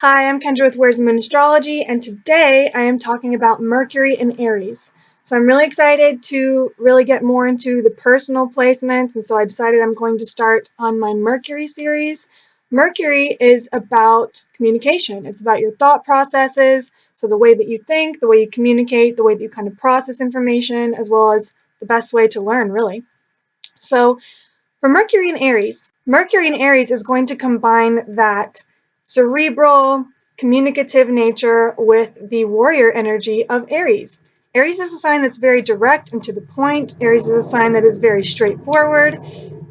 Hi, I'm Kendra with Where's the Moon Astrology, and today I am talking about Mercury and Aries. So I'm really excited to really get more into the personal placements, and so I decided I'm going to start on my Mercury series. Mercury is about communication. It's about your thought processes, so the way that you think, the way you communicate, the way that you kind of process information, as well as the best way to learn, really. So for Mercury in Aries is going to combine that cerebral, communicative nature with the warrior energy of Aries. Aries is a sign that's very direct and to the point. Aries is a sign that is very straightforward.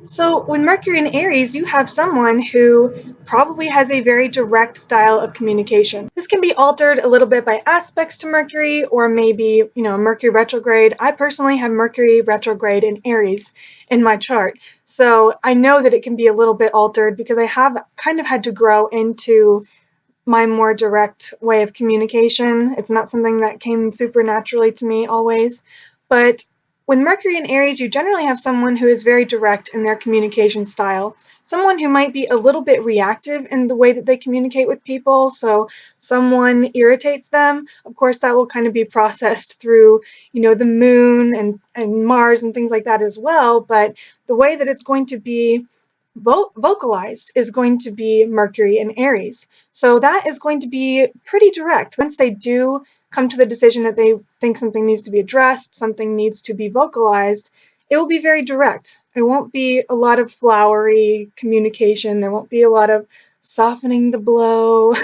So with Mercury in Aries, you have someone who probably has a very direct style of communication. This can be altered a little bit by aspects to Mercury or maybe, Mercury retrograde. I personally have Mercury retrograde in Aries in my chart. So I know that it can be a little bit altered because I have kind of had to grow into my more direct way of communication. It's not something that came super naturally to me always. But with Mercury in Aries, you generally have someone who is very direct in their communication style, someone who might be a little bit reactive in the way that they communicate with people. So someone irritates them. Of course, that will kind of be processed through, the moon and Mars and things like that as well. But the way that it's going to be vocalized is going to be Mercury in Aries. So that is going to be pretty direct. Once they do come to the decision that they think something needs to be addressed, something needs to be vocalized, it will be very direct. There won't be a lot of flowery communication. There won't be a lot of softening the blow.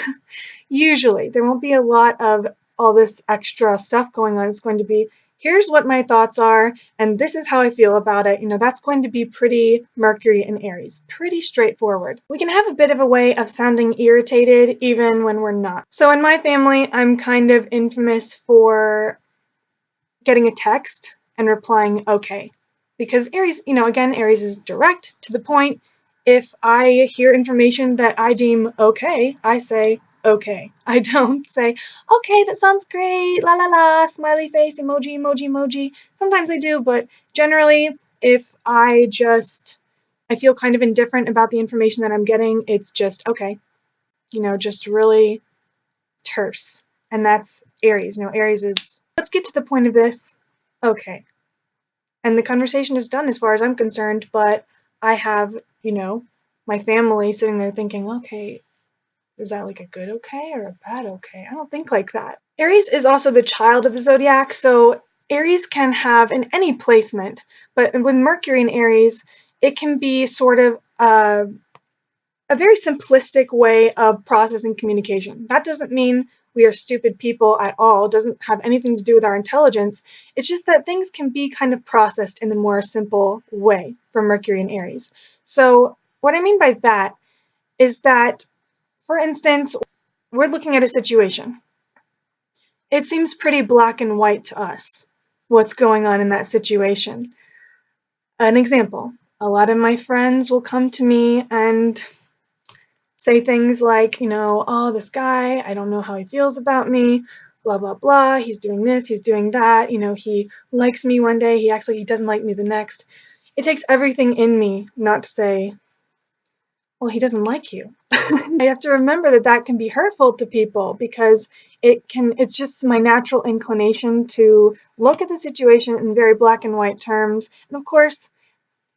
Usually, there won't be a lot of all this extra stuff going on. It's going to be, here's what my thoughts are, and this is how I feel about it. That's going to be pretty Mercury and Aries, pretty straightforward. We can have a bit of a way of sounding irritated even when we're not. So in my family, I'm kind of infamous for getting a text and replying okay. Because Aries, again, Aries is direct, to the point. If I hear information that I deem okay, I say okay. I don't say, okay, that sounds great, la la la, smiley face, emoji, emoji, emoji. Sometimes I do, but generally, if I feel kind of indifferent about the information that I'm getting, it's just okay. Just really terse. And that's Aries. Aries is, let's get to the point of this. Okay. And the conversation is done as far as I'm concerned, but I have, my family sitting there thinking, okay, is that like a good okay or a bad okay? I don't think like that. Aries is also the child of the zodiac, so Aries can have in any placement, but with Mercury in Aries, it can be sort of a very simplistic way of processing communication. That doesn't mean we are stupid people at all. It doesn't have anything to do with our intelligence. It's just that things can be kind of processed in a more simple way for Mercury and Aries. So what I mean by that is that, for instance, we're looking at a situation. It seems pretty black and white to us, what's going on in that situation. An example, a lot of my friends will come to me and say things like, oh, this guy, I don't know how he feels about me, blah, blah, blah. He's doing this, he's doing that. He likes me one day, he acts like he doesn't like me the next. It takes everything in me not to say, well, he doesn't like you. I have to remember that that can be hurtful to people because it's just my natural inclination to look at the situation in very black and white terms. And of course,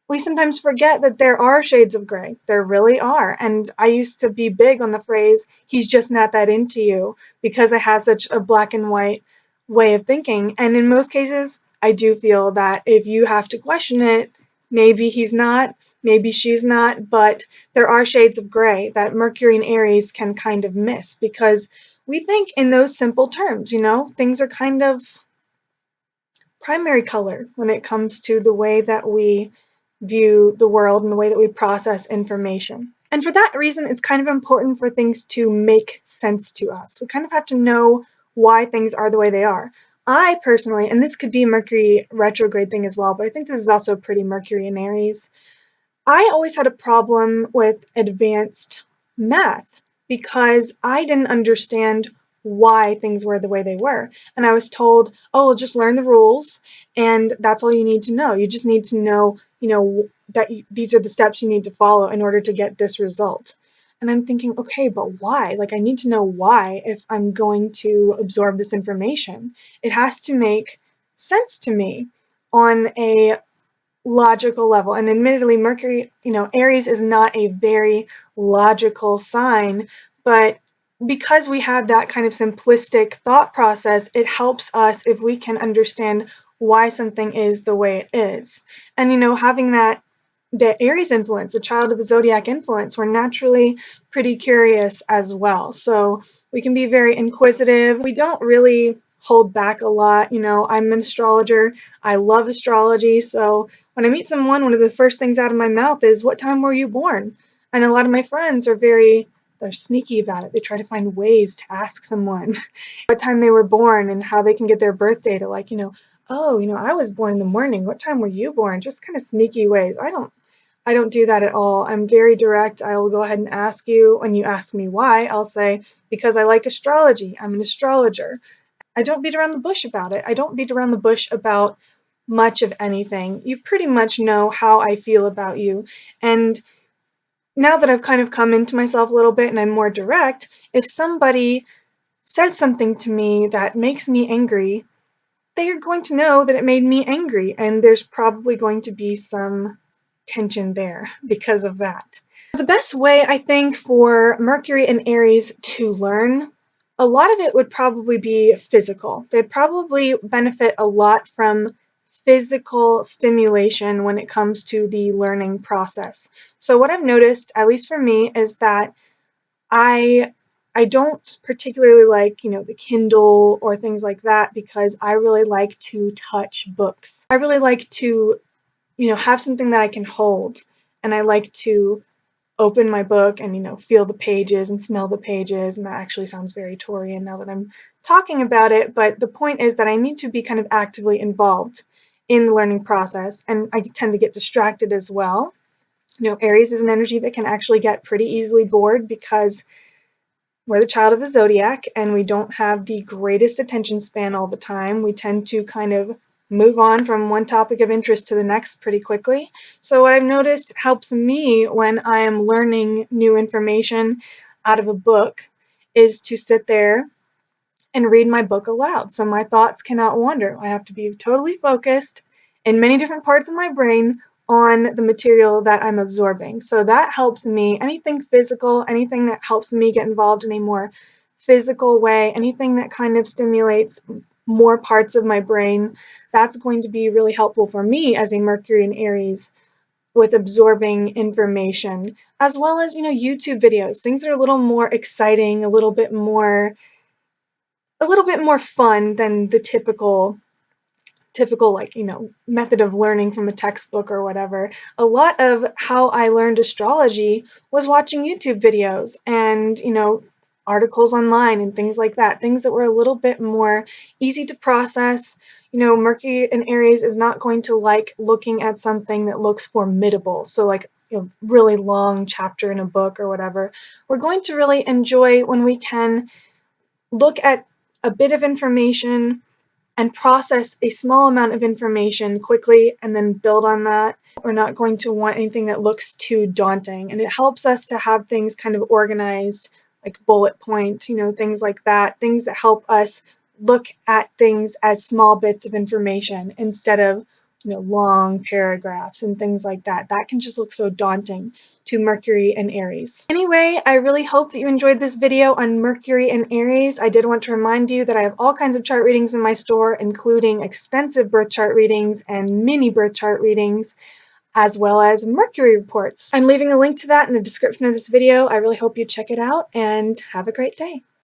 we sometimes forget that there are shades of gray. There really are. And I used to be big on the phrase, he's just not that into you, because I have such a black and white way of thinking. And in most cases, I do feel that if you have to question it, maybe he's not, maybe she's not, but there are shades of gray that Mercury and Aries can kind of miss because we think in those simple terms, things are kind of primary color when it comes to the way that we view the world and the way that we process information. And for that reason, it's kind of important for things to make sense to us. We kind of have to know why things are the way they are. I personally, and this could be a Mercury retrograde thing as well, but I think this is also pretty Mercury in Aries. I always had a problem with advanced math because I didn't understand why things were the way they were. And I was told, oh, well, just learn the rules and that's all you need to know. You just need to know, that these are the steps you need to follow in order to get this result. And I'm thinking, okay, but why? Like, I need to know why if I'm going to absorb this information. It has to make sense to me on a logical level. And admittedly, Mercury, Aries is not a very logical sign, but because we have that kind of simplistic thought process, it helps us if we can understand why something is the way it is. And, having that Aries influence, the child of the zodiac influence, we're naturally pretty curious as well. So we can be very inquisitive. We don't really hold back a lot. I'm an astrologer. I love astrology. So when I meet someone, one of the first things out of my mouth is, "What time were you born?" And a lot of my friends they're sneaky about it. They try to find ways to ask someone what time they were born and how they can get their birth data. Like, "Oh, I was born in the morning. What time were you born?" Just kind of sneaky ways. I don't do that at all. I'm very direct. I will go ahead and ask you. When you ask me why, I'll say, because I like astrology. I'm an astrologer. I don't beat around the bush about it. I don't beat around the bush about much of anything. You pretty much know how I feel about you. And now that I've kind of come into myself a little bit and I'm more direct, if somebody says something to me that makes me angry, they are going to know that it made me angry, and there's probably going to be some tension there because of that. The best way, I think, for Mercury and Aries to learn, a lot of it would probably be physical. They'd probably benefit a lot from physical stimulation when it comes to the learning process. So what I've noticed, at least for me, is that I I don't particularly like, the Kindle or things like that because I really like to touch books. I really like to, have something that I can hold, and I like to open my book and, feel the pages and smell the pages, and that actually sounds very Taurian now that I'm talking about it, but the point is that I need to be kind of actively involved in the learning process, and I tend to get distracted as well. Aries is an energy that can actually get pretty easily bored because we're the child of the zodiac and we don't have the greatest attention span all the time. We tend to kind of move on from one topic of interest to the next pretty quickly. So what I've noticed helps me when I am learning new information out of a book is to sit there and read my book aloud. So my thoughts cannot wander. I have to be totally focused in many different parts of my brain on the material that I'm absorbing. So that helps me. Anything physical, anything that helps me get involved in a more physical way, anything that kind of stimulates more parts of my brain, that's going to be really helpful for me as a Mercury and Aries with absorbing information, as well as, YouTube videos, things that are a little more exciting, a little bit more fun than the typical like, method of learning from a textbook or whatever. A lot of how I learned astrology was watching YouTube videos and, articles online and things like that, things that were a little bit more easy to process. Mercury and Aries is not going to like looking at something that looks formidable. So like, really long chapter in a book or whatever. We're going to really enjoy when we can look at a bit of information and process a small amount of information quickly and then build on that. We're not going to want anything that looks too daunting. And it helps us to have things kind of organized, like bullet points, things like that, things that help us look at things as small bits of information instead of long paragraphs and things like that. That can just look so daunting to Mercury and Aries. Anyway, I really hope that you enjoyed this video on Mercury and Aries. I did want to remind you that I have all kinds of chart readings in my store, including extensive birth chart readings and mini birth chart readings, as well as Mercury reports. I'm leaving a link to that in the description of this video. I really hope you check it out and have a great day.